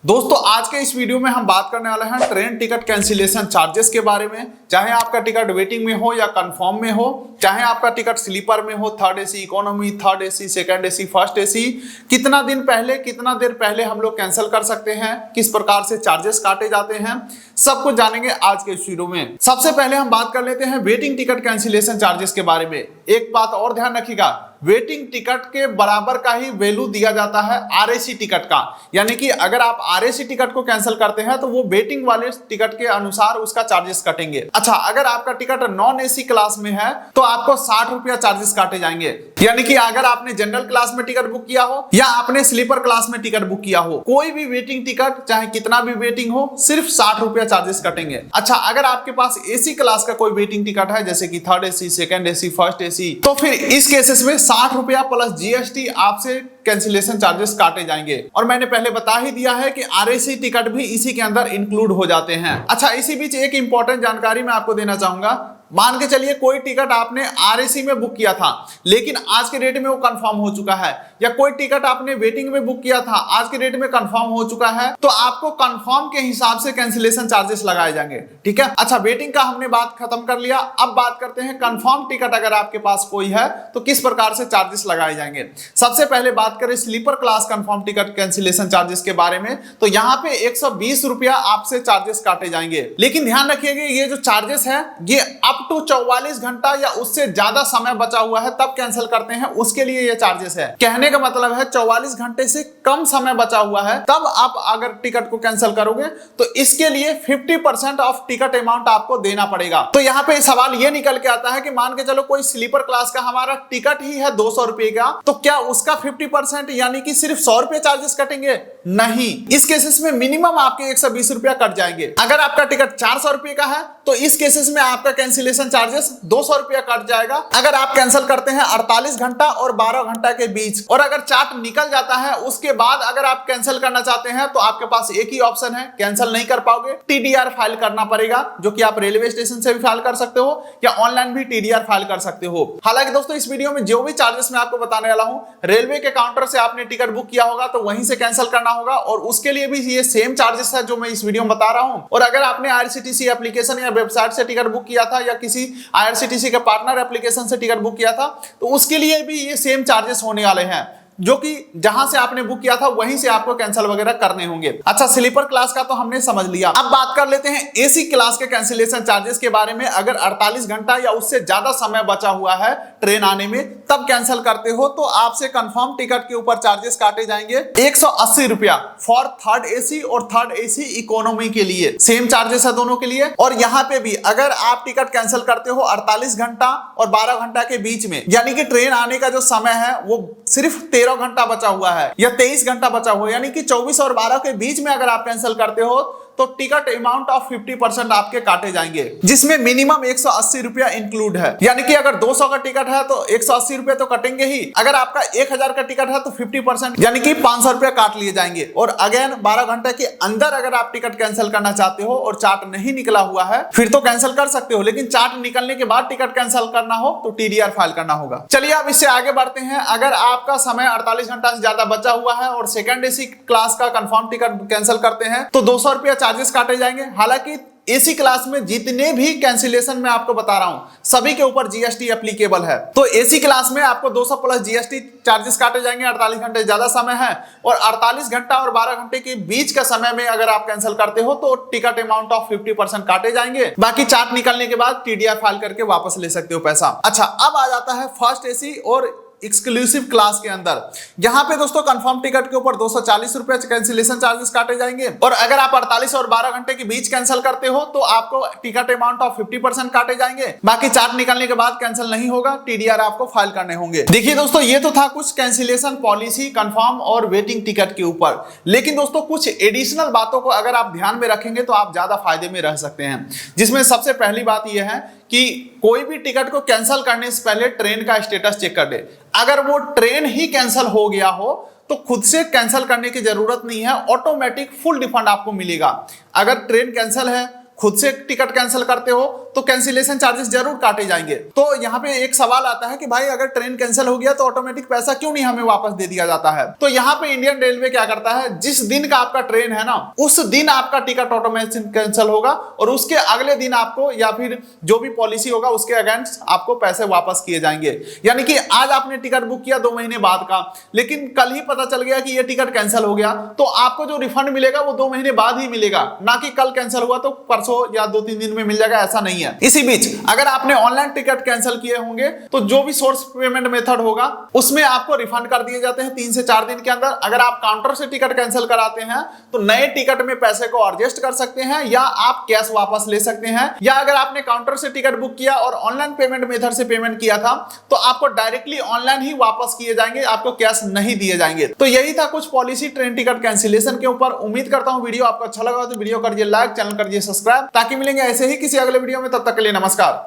दोस्तों आज के इस वीडियो में हम बात करने वाले हैं ट्रेन टिकट कैंसिलेशन चार्जेस के बारे में। चाहे आपका टिकट वेटिंग में हो या कंफर्म में हो, चाहे आपका टिकट स्लीपर में हो, third AC, economy, third AC, second AC, first AC, कितना देर पहले हम लोग कैंसिल कर सकते हैं, किस प्रकार से चार्जेस काटे जाते हैं, सब कुछ जानेंगे आज के इस वीडियो में। सबसे पहले हम बात कर लेते हैं वेटिंग टिकट कैंसिलेशन चार्जेस के बारे में। एक बात और ध्यान रखिएगा, वेटिंग टिकट के बराबर का ही वैल्यू दिया जाता है आरएसी टिकट का। यानी कि अगर आप आरएसी टिकट को कैंसिल करते हैं तो वो वेटिंग वाले टिकट के अनुसार उसका चार्जेस कटेंगे। अच्छा, अगर आपका टिकट नॉन एसी क्लास में है तो आपको 60 रुपया चार्जेस काटे जाएंगे। यानी कि अगर आपने जनरल क्लास में टिकट बुक किया हो या आपने स्लीपर क्लास में टिकट बुक किया हो, कोई भी वेटिंग टिकट चाहे कितना भी वेटिंग हो, सिर्फ 60 रुपया चार्जेस कटेंगे। अच्छा, अगर आपके पास एसी क्लास का कोई वेटिंग टिकट है जैसे कि third AC, second AC, first AC, तो फिर इस केसेस में 60 रुपया प्लस जीएसटी आपसे कैंसिलेशन चार्जेस काटे जाएंगे। और मैंने पहले बता ही दिया है कि आरएसी टिकट भी इसी के अंदर इंक्लूड हो जाते हैं। अच्छा, इसी बीच एक इंपॉर्टेंट जानकारी मैं आपको देना चाहूंगा। मान के चलिए कोई टिकट आपने आरएसी में बुक किया था लेकिन आज के डेट में वो कंफर्म हो चुका है, या कोई टिकट आपने वेटिंग में बुक किया था आज के डेट में कंफर्म हो चुका है, तो आपको कंफर्म के हिसाब से कैंसिलेशन चार्जेस लगाए जाएंगे। ठीक है। अच्छा, वेटिंग का हमने बात खत्म कर लिया। अब बात करते हैं कंफर्म टिकट अगर आपके पास कोई है तो किस प्रकार से चार्जेस लगाए जाएंगे। सबसे पहले बात करें sleeper class confirm ticket cancellation charges के बारे में, तो यहाँ पे 120 रुपया आपसे चार्जेस काटे जाएंगे। लेकिन ध्यान रखिएगा, ये जो चार्जेस है ये अप टू 44 घंटा या उससे ज्यादा समय बचा हुआ है तब कैंसिल करते हैं, उसके लिए ये चार्जेस है। कहने का मतलब है 44 घंटे से कम समय बचा हुआ है तब आप अगर टिकट को कैंसिल करोगे तो इसके लिए 50% ऑफ टिकट अमाउंट आपको देना पड़ेगा। तो यहाँ पे सवाल ये निकल के आता है कि मान के चलो कोई स्लीपर क्लास का हमारा टिकट ही है 200 रुपए का, तो क्या उसका 50% यानी कि सिर्फ 100 रुपए चार्जेस कटेंगे? नहीं, इस केसेस में मिनिमम आपके 120 रुपया कट जाएंगे। अगर आपका टिकट 400 रुपए का है तो इस केसेस में आपका कैंसिलेशन चार्जेस 200 रुपया कट जाएगा। अगर आप कैंसिल करते हैं 48 घंटा और 12 घंटा के बीच, और अगर चार्ट निकल जाता है उसके बाद अगर आप कैंसिल करना चाहते हैं तो आपके पास एक ही ऑप्शन है, कैंसिल नहीं कर पाओगे, टीडीआर फाइल करना पड़ेगा, जो कि आप रेलवे स्टेशन से भी फाइल कर सकते हो या ऑनलाइन भी टीडीआर फाइल कर सकते हो। हालांकि दोस्तों इस वीडियो में जो भी चार्जेस मैं आपको बताने वाला हूं, रेलवे के काउंटर से आपने टिकट बुक किया होगा तो वहीं से कैंसिल करना होगा और उसके लिए भी ये सेम चार्जेस है जो मैं इस वीडियो में बता रहा हूं। और अगर आपने आईआरसीटीसी एप्लीकेशन या वेबसाइट से टिकट बुक किया था या किसी आईआरसीटीसी के पार्टनर एप्लीकेशन से टिकट बुक किया था तो उसके लिए भी ये सेम चार्जेस होने वाले हैं, जो कि जहां से आपने बुक किया था वहीं से आपको कैंसिल वगैरह करने होंगे। अच्छा, स्लीपर क्लास का तो हमने समझ लिया। अब बात कर लेते हैं एसी क्लास के कैंसिलेशन चार्जेस के बारे में। अगर 48 घंटा या उससे ज्यादा समय बचा हुआ है ट्रेन आने में तब कैंसिल करते हो तो आपसे कंफर्म टिकट के ऊपर चार्जेस काटे जाएंगे 180 रुपया फॉर थर्ड एसी और थर्ड एसी इकोनॉमी के लिए। सेम चार्जेस है दोनों के लिए। और यहाँ पे भी अगर आप टिकट कैंसिल करते हो 48 घंटा और 12 घंटा के बीच में, यानी कि ट्रेन आने का जो समय है वो सिर्फ 13 घंटा बचा हुआ है या 23 घंटा बचा हुआ है, यानी कि 24 और 12 के बीच में अगर आप कैंसिल करते हो तो टिकट अमाउंट ऑफ 50% आपके काटे जाएंगे, जिसमें मिनिमम 180 रुपया इंक्लूड है। यानी कि अगर 200 का टिकट है तो 180 रुपए तो कटेंगे ही। अगर आपका 1000 का टिकट है तो 50% यानी कि 500 रुपया काट लिए जाएंगे। और अगेन 12 घंटे के अंदर अगर आप टिकट कैंसिल करना चाहते हो और चार्ट नहीं निकला हुआ है फिर तो कैंसिल कर सकते हो, लेकिन चार्ट निकलने के बाद टिकट कैंसिल करना हो तो टीडीआर फाइल करना होगा। चलिए अब इससे आगे बढ़ते हैं। अगर आपका समय 48 घंटा से ज्यादा बचा हुआ है और सेकंड एसी क्लास का कंफर्म टिकट कैंसिल करते हैं तो 200 रुपया चार्जेस काटे जाएंगे। हालांकि एसी क्लास में जितने भी कैंसिलेशन मैं आपको बता रहा हूं सभी के ऊपर जीएसटी एप्लीकेबल है। तो एसी क्लास में आपको 200 प्लस जीएसटी चार्जेस काटे जाएंगे। 48 घंटे ज्यादा समय है और 48 घंटा और 12 घंटे के बीच का समय में अगर आप कैंसिल करते हो तो टिकट अमाउंट ऑफ 50% काटे जाएंगे। बाकी चार्ट निकलने के बाद टीडीआर फाइल करके वापस ले सकते हो पैसा। अच्छा, अब आ जाता है फर्स्ट एसी और एक्सक्लूसिव क्लास के अंदर। यहां पे दोस्तों कंफर्म टिकट के ऊपर 240 रुपए कैंसिलेशन चार्जेस काटे जाएंगे। और अगर आप 48 और 12 घंटे के बीच कैंसिल करते हो तो आपको टिकट अमाउंट ऑफ 50% काटे जाएंगे। बाकी चार्ट निकलने के बाद कैंसिल नहीं होगा, टीडीआर आपको फाइल करने होंगे। देखिए दोस्तों, ये तो था कुछ कैंसिलेशन पॉलिसी कंफर्म और वेटिंग टिकट के ऊपर। लेकिन दोस्तों कुछ एडिशनल बातों को अगर आप ध्यान में रखेंगे तो आप ज्यादा फायदे में रह सकते हैं, जिसमें सबसे पहली बात यह है कि कोई भी टिकट को कैंसिल करने से पहले ट्रेन का स्टेटस चेक कर दे। अगर वो ट्रेन ही कैंसिल हो गया हो तो खुद से कैंसिल करने की जरूरत नहीं है, ऑटोमेटिक फुल रिफंड आपको मिलेगा। अगर ट्रेन कैंसिल है, खुद से टिकट कैंसिल करते हो तो कैंसिलेशन चार्जेस जरूर काटे जाएंगे। तो यहाँ पे एक सवाल आता है कि भाई अगर ट्रेन कैंसिल हो गया तो ऑटोमेटिक पैसा क्यों नहीं हमें वापस दे दिया जाता है। तो यहाँ पे इंडियन रेलवे क्या करता है, जिस दिन का आपका ट्रेन है ना उस दिन आपका टिकट ऑटोमेटिक कैंसिल होगा और उसके अगले दिन आपको या फिर जो भी पॉलिसी होगा उसके अगेंस्ट आपको पैसे वापस किए जाएंगे। यानी कि आज आपने टिकट बुक किया 2 महीने बाद का, लेकिन कल ही पता चल गया कि ये टिकट कैंसिल हो गया, तो आपको जो रिफंड मिलेगा वो 2 महीने बाद ही मिलेगा, ना कि कल कैंसिल हुआ तो परसों या 2-3 दिन में मिल जाएगा, ऐसा नहीं है। इसी बीच अगर आपने ऑनलाइन टिकट कैंसिल किए होंगे तो जो भी सोर्स पेमेंट मेथड होगा उसमें आपको रिफंड कर दिए जाते हैं 3 से 4 दिन के अंदर। अगर आप काउंटर से टिकट कैंसिल कराते हैं तो नए टिकट में पैसे को एडजस्ट कर सकते हैं या आप कैश वापस ले सकते हैं, या अगर आपने काउंटर से टिकट बुक किया और ऑनलाइन पेमेंट मेथड से पेमेंट किया था तो आपको डायरेक्टली ऑनलाइन ही वापस किए जाएंगे, आपको कैश नहीं दिए जाएंगे। तो यही था कुछ पॉलिसी ट्रेन टिकट कैंसिलेशन के ऊपर। उम्मीद करता हूं वीडियो आपको अच्छा लगा तो वीडियो करिए लाइक, चैनल करिए सब्सक्राइब, ताकि मिलेंगे ऐसे ही किसी अगले वीडियो में। तब तक के लिए नमस्कार।